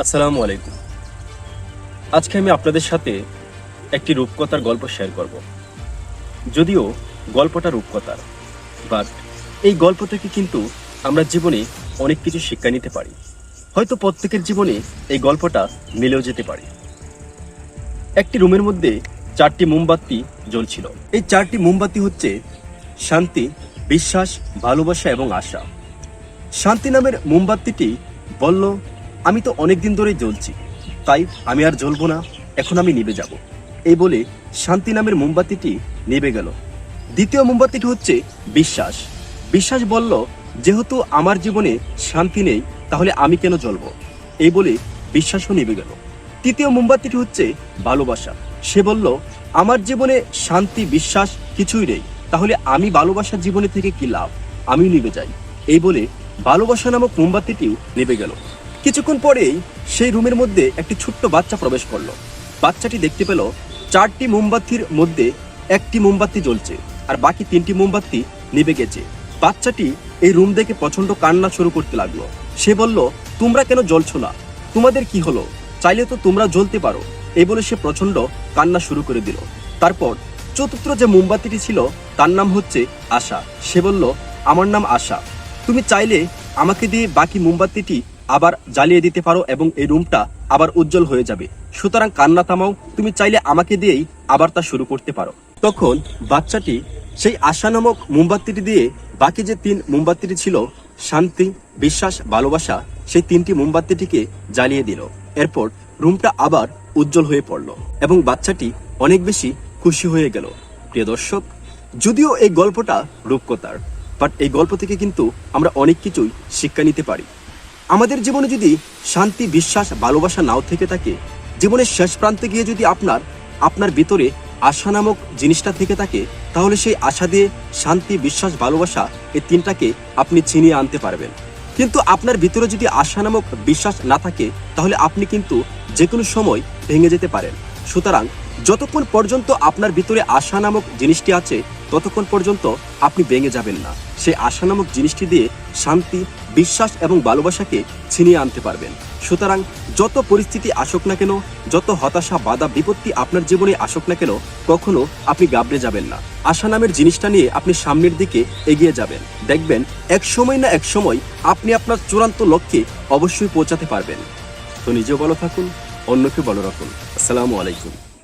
আসসালামু আলাইকুম। আজকে আমি আপনাদের সাথে একটি রূপকথার গল্প শেয়ার করব। যদিও গল্পটা রূপকথার, বাট এই গল্প থেকে কিন্তু আমরা জীবনে অনেক কিছু শিক্ষা নিতে পারি। হয়তো প্রত্যেকের জীবনে এই গল্পটা মিলেও যেতে পারে। একটি রুমের মধ্যে 4টি মোমবাতি জ্বলছিল। এই 4টি মোমবাতি হচ্ছে শান্তি, বিশ্বাস, ভালোবাসা এবং আশা। শান্তি নামের মোমবাতিটি বলল, আমি তো অনেকদিন ধরেই জ্বলছি, তাই আমি আর জ্বলবো না, এখন আমি নিভে যাব। এই বলে শান্তি নামের মোমবাতিটি নিভে গেল। দ্বিতীয় মোমবাতিটি হচ্ছে বিশ্বাস। বিশ্বাস বলল, যেহেতু আমার জীবনে শান্তি নেই, তাহলে আমি কেন জ্বলবো? এই বলে বিশ্বাসও নিভে গেল। তৃতীয় মোমবাতিটি হচ্ছে ভালোবাসা। সে বলল, আমার জীবনে শান্তি, বিশ্বাস কিছুই নেই, তাহলে আমি ভালোবাসার জীবনে থেকে কি লাভ? আমিও নিভে যাই। এই বলে ভালোবাসা নামক মোমবাতিটিও নিভে গেল। কিছুক্ষণ পরেই সেই রুমের মধ্যে একটি ছোট্ট বাচ্চা প্রবেশ করলো। বাচ্চাটি দেখতে পেল 4টি মোমবাতির মধ্যে একটি মোমবাতি জ্বলছে আর বাকি 3টি মোমবাতি নিভে গেছে। বাচ্চাটি এই রুম দেখে প্রচন্ড কান্না শুরু করতে লাগলো। সে বলল, তোমরা কেন জ্বলছো না? তোমাদের কি হলো? চাইলে তো তোমরা জ্বলতে পারো। এই বলে সে প্রচন্ড কান্না শুরু করে দিল। তারপর চতুর্থ যে মোমবাতিটি ছিল তার নাম হচ্ছে আশা। সে বলল, আমার নাম আশা, তুমি চাইলে আমাকে দিয়ে বাকি মোমবাতিটি আবার জ্বালিয়ে দিতে পারো এবং এই রুমটা আবার উজ্জ্বল হয়ে যাবে। সুতরাং কান্না থামাও, তুমি চাইলে আমাকে দিয়েই আবার তা শুরু করতে পারো। তখন বাচ্চাটি সেই আশা নামক মোমবাতিটি দিয়ে বাকি যে 3 মোমবাতিটি ছিল, শান্তি, বিশ্বাস, ভালোবাসা, সেই 3টি মোমবাতিটিকে জ্বালিয়ে দিল। এরপর রুমটা আবার উজ্জ্বল হয়ে পড়ল এবং বাচ্চাটি অনেক বেশি খুশি হয়ে গেল। প্রিয় দর্শক, যদিও এই গল্পটা রূপকথার, বাট এই গল্প থেকে কিন্তু আমরা অনেক কিছুই শিক্ষা নিতে পারি। আমাদের জীবনে যদি শান্তি, বিশ্বাস, ভালোবাসা নাও থেকে থাকে, জীবনের শেষ প্রান্তে গিয়ে যদি আপনার ভিতরে আশা নামক জিনিসটা থেকে থাকে, তাহলে সেই আশা দিয়ে শান্তি, বিশ্বাস, ভালোবাসা এই 3টাকে আপনি ছিনিয়ে আনতে পারবেন। কিন্তু আপনার ভিতরে যদি আশা নামক বিশ্বাস না থাকে, তাহলে আপনি কিন্তু যে কোনো সময় ভেঙে যেতে পারেন। সুতরাং যতক্ষণ পর্যন্ত আপনার ভিতরে আশা নামক জিনিসটি আছে, ততক্ষণ পর্যন্ত আপনি ভেঙে যাবেন না। সেই আশা নামক জিনিসটি দিয়ে শান্তি, বিশ্বাস এবং ভালোবাসাকে ছিনিয়ে আনতে পারবেন। সুতরাং যত পরিস্থিতি আসুক না কেন, যত হতাশা, বাধা, বিপত্তি আপনার জীবনে আসুক না কেন, কখনো আপনি গাবড়ে যাবেন না। আশা নামের জিনিসটা নিয়ে আপনি সামনের দিকে এগিয়ে যাবেন। দেখবেন এক সময় না এক সময় আপনি আপনার চূড়ান্ত লক্ষ্যে অবশ্যই পৌঁছাতে পারবেন। তো নিজেও ভালো থাকুন, অন্যকে ভালো রাখুন। আসসালামু আলাইকুম।